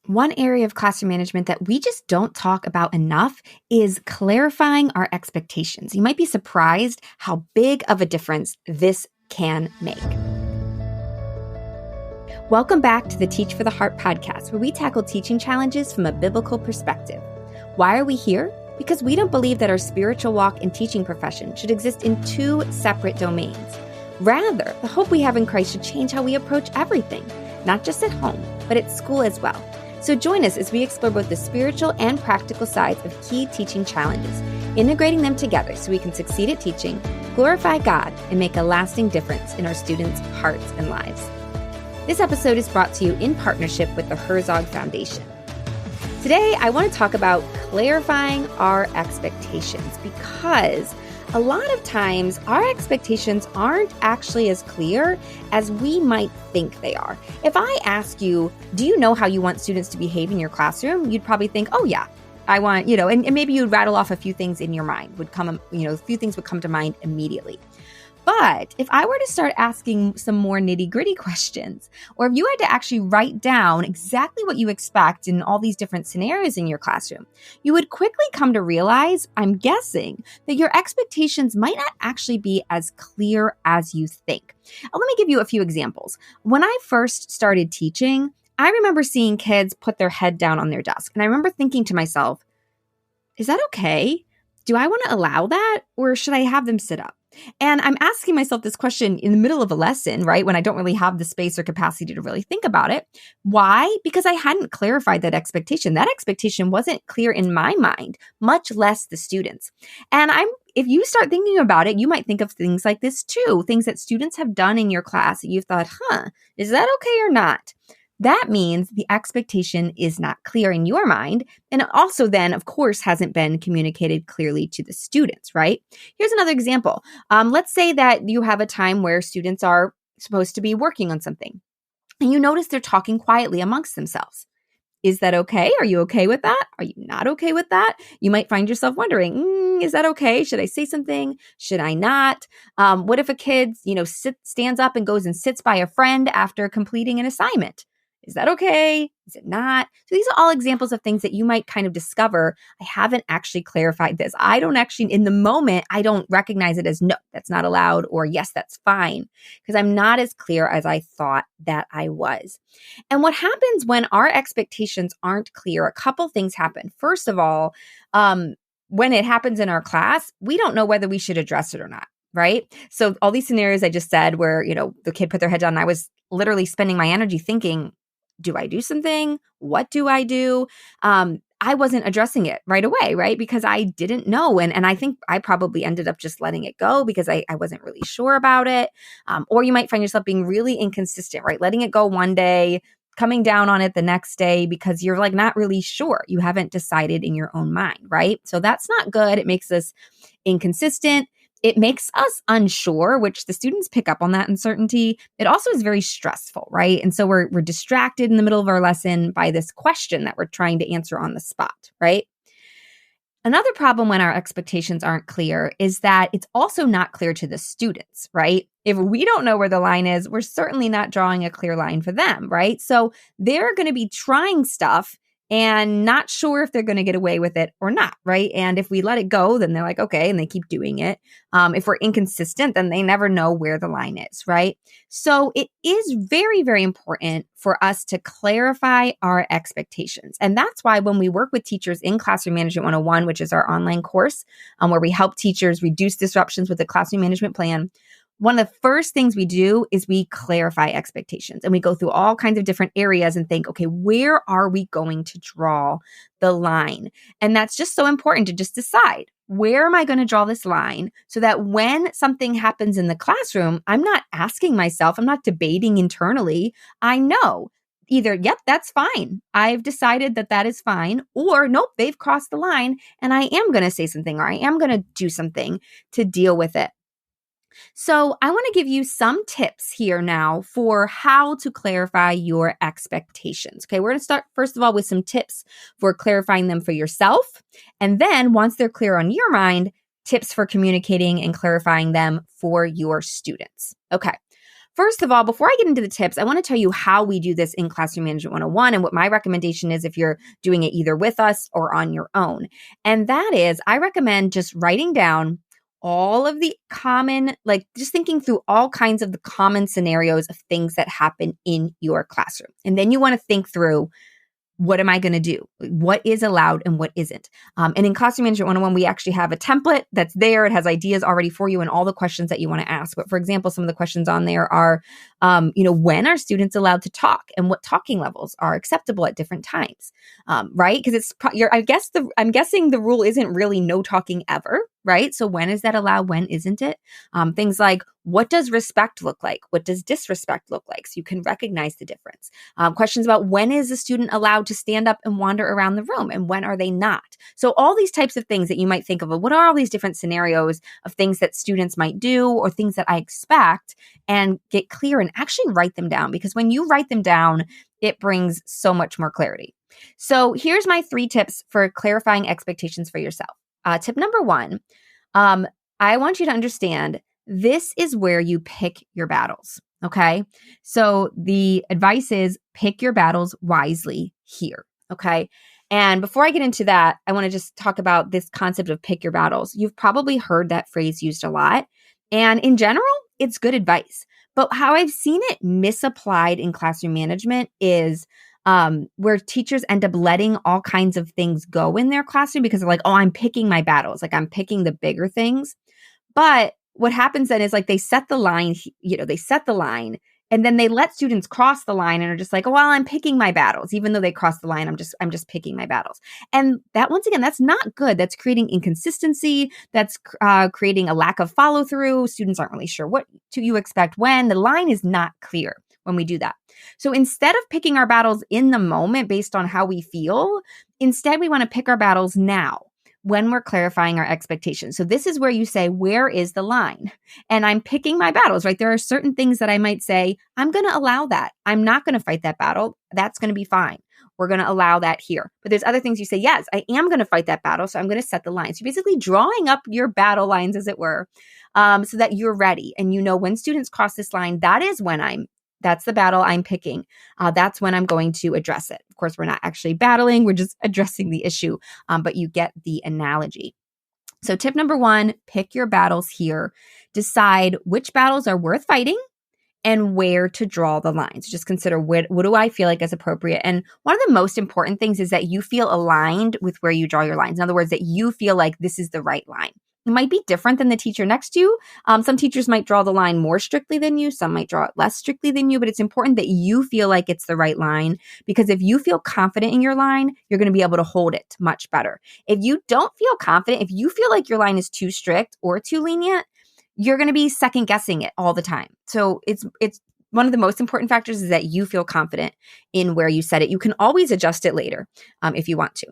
One area of classroom management that we just don't talk about enough is clarifying our expectations. You might be surprised how big of a difference this can make. Welcome back to the Teach for the Heart podcast, where we tackle teaching challenges from a biblical perspective. Why are we here? Because we don't believe that our spiritual walk and teaching profession should exist in two separate domains. Rather, the hope we have in Christ should change how we approach everything, not just at home, but at school as well. So join us as we explore both the spiritual and practical sides of key teaching challenges, integrating them together so we can succeed at teaching, glorify God, and make a lasting difference in our students' hearts and lives. This episode is brought to you in partnership with the Herzog Foundation. Today, I want to talk about clarifying our expectations because a lot of times our expectations aren't actually as clear as we might think they are. If I ask you, do you know how you want students to behave in your classroom? You'd probably think, oh yeah, I want, and maybe you'd rattle off a few things in your mind, a few things would come to mind immediately. But if I were to start asking some more nitty-gritty questions, or if you had to actually write down exactly what you expect in all these different scenarios in your classroom, you would quickly come to realize, I'm guessing, that your expectations might not actually be as clear as you think. Let me give you a few examples. When I first started teaching, I remember seeing kids put their head down on their desk. And I remember thinking to myself, is that okay? Do I want to allow that? Or should I have them sit up? And I'm asking myself this question in the middle of a lesson, right? When I don't really have the space or capacity to really think about it. Why? Because I hadn't clarified that expectation. That expectation wasn't clear in my mind, much less the students. And if you start thinking about it, you might think of things like this too, things that students have done in your class that you've thought, is that okay or not? That means the expectation is not clear in your mind. And it also then, of course, hasn't been communicated clearly to the students, right? Here's another example. Let's say that you have a time where students are supposed to be working on something and you notice they're talking quietly amongst themselves. Is that okay? Are you okay with that? Are you not okay with that? You might find yourself wondering, is that okay? Should I say something? Should I not? What if a kid, stands up and goes and sits by a friend after completing an assignment? Is that okay? Is it not? So these are all examples of things that you might kind of discover. I haven't actually clarified this. In the moment, I don't recognize it as no, that's not allowed, or yes, that's fine, because I'm not as clear as I thought that I was. And what happens when our expectations aren't clear, a couple things happen. First of all, when it happens in our class, we don't know whether we should address it or not. Right? So all these scenarios I just said where, the kid put their head down, I was literally spending my energy thinking, do I do something? What do I do? I wasn't addressing it right away, right? Because I didn't know. And I think I probably ended up just letting it go because I wasn't really sure about it. Or you might find yourself being really inconsistent, right? Letting it go one day, coming down on it the next day because you're like not really sure. You haven't decided in your own mind, right? So that's not good. It makes us inconsistent. It makes us unsure, which the students pick up on that uncertainty. It also is very stressful, right? And so we're distracted in the middle of our lesson by this question that we're trying to answer on the spot, right? Another problem when our expectations aren't clear is that it's also not clear to the students, right? If we don't know where the line is, we're certainly not drawing a clear line for them, right? So they're going to be trying stuff and not sure if they're going to get away with it or not, right? And if we let it go, then they're like, okay, and they keep doing it. If we're inconsistent, then they never know where the line is, right? So it is very, very important for us to clarify our expectations. And that's why when we work with teachers in Classroom Management 101, which is our online course, where we help teachers reduce disruptions with the classroom management plan, one of the first things we do is we clarify expectations and we go through all kinds of different areas and think, okay, where are we going to draw the line? And that's just so important to just decide, where am I going to draw this line so that when something happens in the classroom, I'm not asking myself, I'm not debating internally. I know either, yep, that's fine. I've decided that is fine, or nope, they've crossed the line and I am going to say something or I am going to do something to deal with it. So I want to give you some tips here now for how to clarify your expectations. Okay, we're going to start first of all with some tips for clarifying them for yourself. And then once they're clear on your mind, tips for communicating and clarifying them for your students. Okay, first of all, before I get into the tips, I want to tell you how we do this in Classroom Management 101 and what my recommendation is if you're doing it either with us or on your own. And that is, I recommend just writing down all of the common, like just thinking through all kinds of the common scenarios of things that happen in your classroom. And then you want to think through, what am I going to do? What is allowed and what isn't? And in Classroom Management 101, we actually have a template that's there. It has ideas already for you and all the questions that you want to ask. But for example, some of the questions on there are, when are students allowed to talk and what talking levels are acceptable at different times, right? Because I'm guessing the rule isn't really no talking ever, right? So when is that allowed? When isn't it? Things like, what does respect look like? What does disrespect look like? So you can recognize the difference. Questions about when is a student allowed to stand up and wander around the room and when are they not? So all these types of things that you might think of, what are all these different scenarios of things that students might do or things that I expect, and get clear and actually write them down, because when you write them down, it brings so much more clarity. So here's my 3 tips for clarifying expectations for yourself. Tip number 1, I want you to understand this is where you pick your battles, okay? So the advice is pick your battles wisely here, okay? And before I get into that, I want to just talk about this concept of pick your battles. You've probably heard that phrase used a lot. And in general, it's good advice. But how I've seen it misapplied in classroom management is where teachers end up letting all kinds of things go in their classroom because they're like, oh, I'm picking my battles. Like I'm picking the bigger things. But what happens then is like they set the line, and then they let students cross the line and are just like, oh, well, I'm picking my battles. Even though they crossed the line, I'm just picking my battles. And that, once again, that's not good. That's creating inconsistency. That's creating a lack of follow through. Students aren't really sure what you expect when. The line is not clear when we do that. So instead of picking our battles in the moment based on how we feel, instead we want to pick our battles now, when we're clarifying our expectations. So this is where you say, where is the line? And I'm picking my battles, right? There are certain things that I might say, I'm going to allow that. I'm not going to fight that battle. That's going to be fine. We're going to allow that here. But there's other things you say, yes, I am going to fight that battle. So I'm going to set the lines. So you're basically drawing up your battle lines, as it were, so that you're ready. And you know, when students cross this line, that's the battle I'm picking. That's when I'm going to address it. Of course, we're not actually battling. We're just addressing the issue, but you get the analogy. So tip number 1, pick your battles here. Decide which battles are worth fighting and where to draw the lines. Just consider what do I feel like is appropriate. And one of the most important things is that you feel aligned with where you draw your lines. In other words, that you feel like this is the right line. It might be different than the teacher next to you. Some teachers might draw the line more strictly than you. Some might draw it less strictly than you, but it's important that you feel like it's the right line, because if you feel confident in your line, you're going to be able to hold it much better. If you don't feel confident, if you feel like your line is too strict or too lenient, you're going to be second guessing it all the time. So it's one of the most important factors is that you feel confident in where you set it. You can always adjust it later if you want to.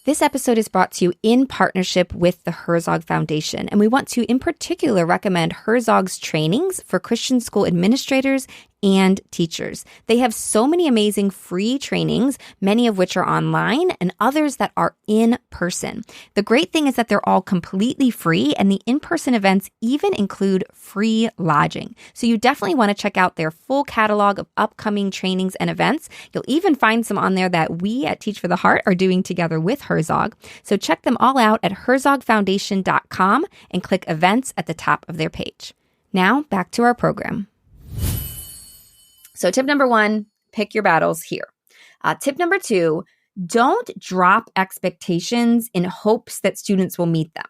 This episode is brought to you in partnership with the Herzog Foundation, and we want to in particular recommend Herzog's trainings for Christian school administrators and teachers. They have so many amazing free trainings, many of which are online and others that are in person. The great thing is that they're all completely free, and the in-person events even include free lodging. So you definitely want to check out their full catalog of upcoming trainings and events. You'll even find some on there that we at Teach for the Heart are doing together with Herzog. So check them all out at herzogfoundation.com and click events at the top of their page. Now back to our program. So tip number 1, pick your battles here. Tip number 2, don't drop expectations in hopes that students will meet them.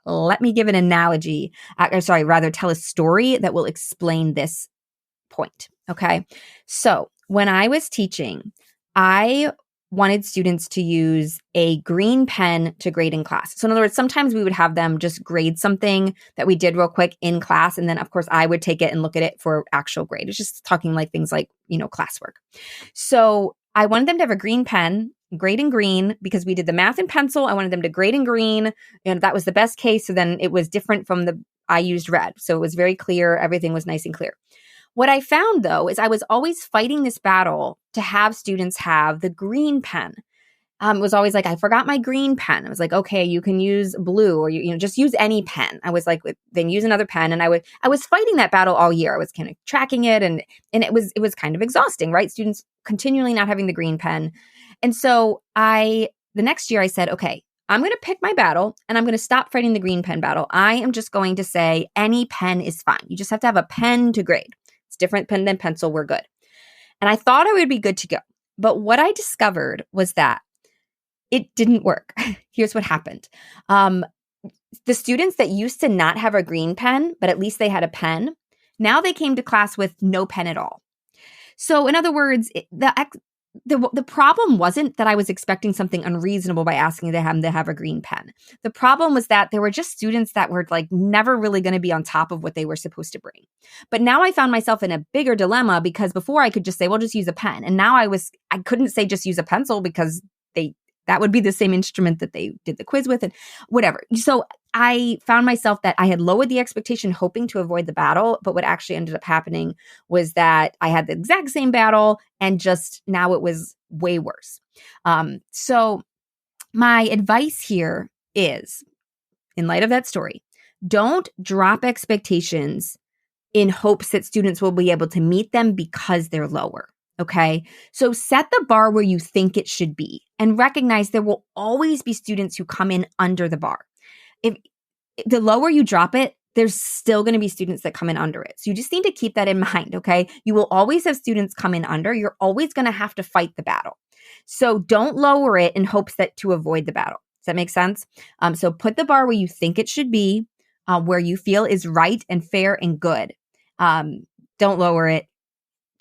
Let me give an analogy, tell a story that will explain this point, okay? So when I was teaching, I wanted students to use a green pen to grade in class. So in other words, sometimes we would have them just grade something that we did real quick in class. And then of course I would take it and look at it for actual grade. It's just talking like things like, classwork. So I wanted them to have a green pen, grade in green, because we did the math in pencil. I wanted them to grade in green, and that was the best case. So then it was different from I used red. So it was very clear. Everything was nice and clear. What I found, though, is I was always fighting this battle to have students have the green pen. was always like, I forgot my green pen. I was like, okay, you can use blue, or just use any pen. I was like, then use another pen. And I was fighting that battle all year. I was kind of tracking it, and it was kind of exhausting, right? Students continually not having the green pen. And so the next year I said, okay, I'm going to pick my battle, and I'm going to stop fighting the green pen battle. I am just going to say any pen is fine. You just have to have a pen to grade. It's different pen than pencil. We're good. And I thought I would be good to go. But what I discovered was that it didn't work. Here's what happened. The students that used to not have a green pen, but at least they had a pen, now they came to class with no pen at all. So in other words, the problem wasn't that I was expecting something unreasonable by asking them to have a green pen. The problem was that there were just students that were like never really going to be on top of what they were supposed to bring. But now I found myself in a bigger dilemma, because before I could just say, well, just use a pen. And now I couldn't say just use a pencil, because that would be the same instrument that they did the quiz with and whatever. So I found myself that I had lowered the expectation, hoping to avoid the battle. But what actually ended up happening was that I had the exact same battle, and just now it was way worse. So my advice here is, in light of that story, don't drop expectations in hopes that students will be able to meet them because they're lower. Okay, so set the bar where you think it should be, and recognize there will always be students who come in under the bar. If the lower you drop it, there's still going to be students that come in under it. So you just need to keep that in mind, okay? You will always have students come in under. You're always going to have to fight the battle. So don't lower it in hopes that to avoid the battle. Does that make sense? So put the bar where you think it should be, where you feel is right and fair and good. Don't lower it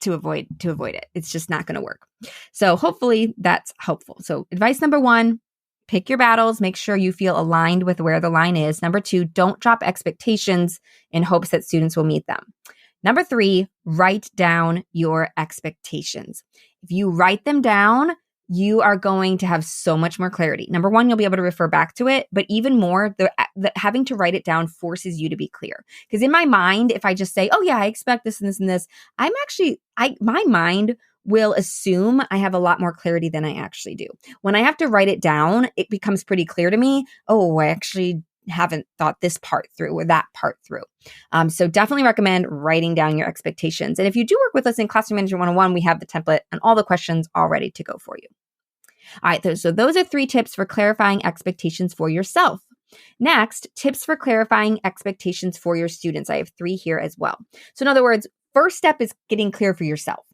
to avoid it. It's just not going to work. So hopefully that's helpful. So advice number 1, pick your battles. Make sure you feel aligned with where the line is. Number 2, don't drop expectations in hopes that students will meet them. Number 3, write down your expectations. If you write them down, you are going to have so much more clarity. Number 1, you'll be able to refer back to it, but even more, the having to write it down forces you to be clear. Because in my mind, if I just say, oh yeah, I expect this and this and this, my mind will assume I have a lot more clarity than I actually do. When I have to write it down, it becomes pretty clear to me, oh, I actually haven't thought this part through or that part through. So definitely recommend writing down your expectations. And if you do work with us in Classroom Management 101, we have the template and all the questions all ready to go for you. All right, so those are 3 tips for clarifying expectations for yourself. Next, tips for clarifying expectations for your students. I have 3 here as well. So in other words, first step is getting clear for yourself.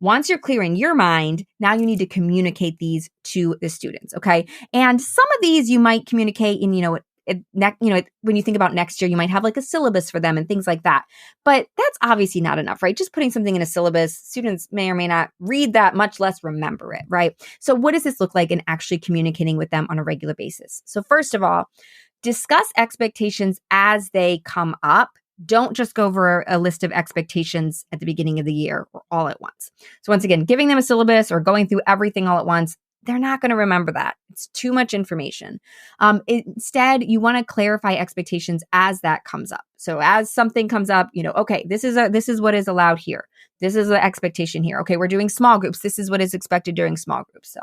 Once you're clear in your mind, now you need to communicate these to the students, okay? And some of these you might communicate in, when you think about next year, you might have like a syllabus for them and things like that. But that's obviously not enough, right? Just putting something in a syllabus, students may or may not read that, much less remember it, right? So what does this look like in actually communicating with them on a regular basis? So first of all, discuss expectations as they come up. Don't just go over a list of expectations at the beginning of the year or all at once. So once again, giving them a syllabus or going through everything all at once, they're not going to remember that. It's too much information. Instead, you want to clarify expectations as that comes up. So as something comes up, okay, this is what is allowed here. This is the expectation here. Okay, we're doing small groups. This is what is expected during small groups.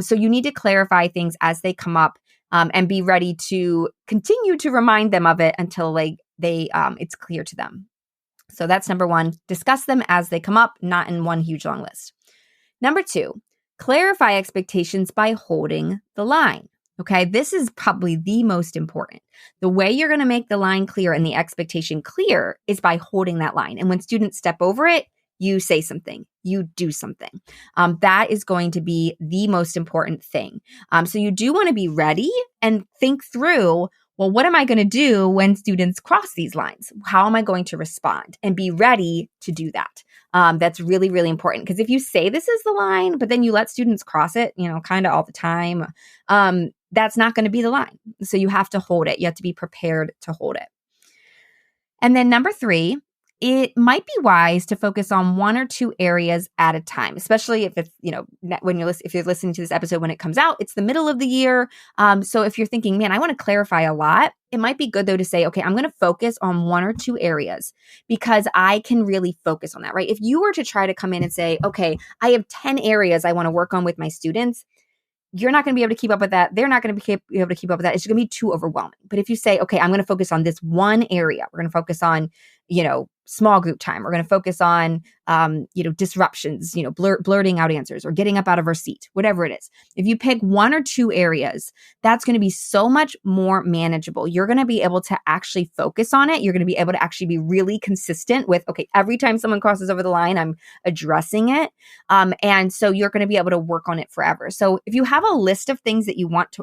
So you need to clarify things as they come up, and be ready to continue to remind them of it until it's clear to them. So that's number 1. Discuss them as they come up, not in one huge long list. Number 2, clarify expectations by holding the line. Okay, this is probably the most important. The way you're going to make the line clear and the expectation clear is by holding that line. And when students step over it, you say something, you do something. That is going to be the most important thing. So you do want to be ready and think through, well, what am I going to do when students cross these lines? How am I going to respond? And be ready to do that. That's really, really important. Because if you say this is the line, but then you let students cross it, kind of all the time, that's not going to be the line. So you have to hold it. You have to be prepared to hold it. And then number 3, it might be wise to focus on 1 or 2 areas at a time, especially if it's, if you're listening to this episode when it comes out, it's the middle of the year. So if you're thinking, man, I want to clarify a lot, it might be good though to say, okay, I'm going to focus on 1 or 2 areas because I can really focus on that, right? If you were to try to come in and say, okay, I have 10 areas I want to work on with my students, you're not going to be able to keep up with that. They're not going to be able to keep up with that. It's going to be too overwhelming. But if you say, okay, I'm going to focus on this one area, we're going to focus on, small group time. We're going to focus on, disruptions, blurting out answers or getting up out of our seat, whatever it is. If you pick one or two areas, that's going to be so much more manageable. You're going to be able to actually focus on it. You're going to be able to actually be really consistent with, okay, every time someone crosses over the line, I'm addressing it. And so you're going to be able to work on it forever. So if you have a list of things that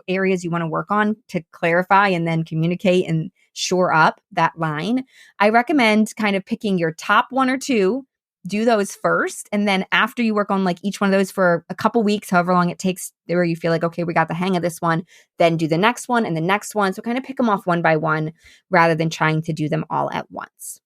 areas you want to work on to clarify and then communicate and shore up that line, I recommend kind of picking your top one or two, do those first. And then after you work on like each one of those for a couple weeks, however long it takes, where you feel like, okay, we got the hang of this one, then do the next one and the next one. So kind of pick them off one by one rather than trying to do them all at once.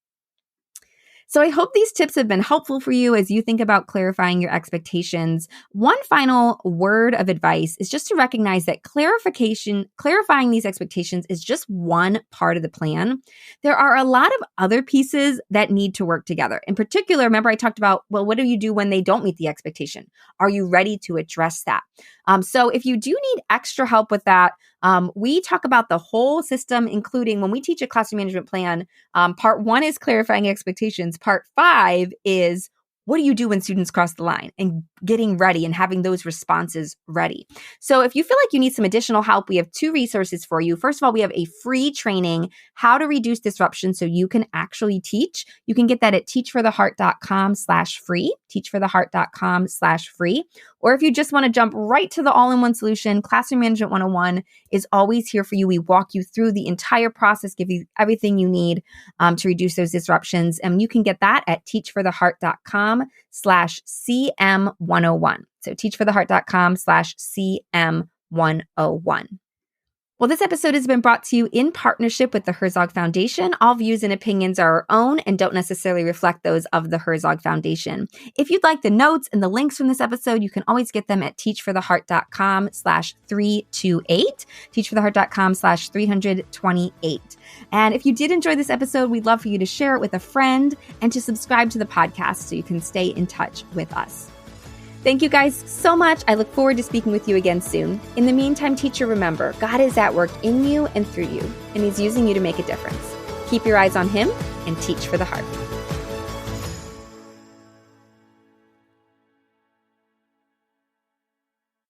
So I hope these tips have been helpful for you as you think about clarifying your expectations. One final word of advice is just to recognize that clarifying these expectations is just one part of the plan. There are a lot of other pieces that need to work together. In particular, remember I talked about, well, what do you do when they don't meet the expectation? Are you ready to address that? So if you do need extra help with that, we talk about the whole system, including when we teach a classroom management plan. Part 1 is clarifying expectations. Part 5 is what do you do when students cross the line and getting ready and having those responses ready. So if you feel like you need some additional help, we have 2 resources for you. First of all, we have a free training, how to reduce disruption so you can actually teach. You can get that at teachfortheheart.com/free, teachfortheheart.com/free. Or if you just want to jump right to the all-in-one solution, Classroom Management 101 is always here for you. We walk you through the entire process, give you everything you need to reduce those disruptions. And you can get that at teachfortheheart.com/CM101. So teachfortheheart.com/CM101. Well, this episode has been brought to you in partnership with the Herzog Foundation. All views and opinions are our own and don't necessarily reflect those of the Herzog Foundation. If you'd like the notes and the links from this episode, you can always get them at teachfortheheart.com/328, teachfortheheart.com/328. And if you did enjoy this episode, we'd love for you to share it with a friend and to subscribe to the podcast so you can stay in touch with us. Thank you guys so much. I look forward to speaking with you again soon. In the meantime, teacher, remember, God is at work in you and through you, and He's using you to make a difference. Keep your eyes on Him and teach for the heart.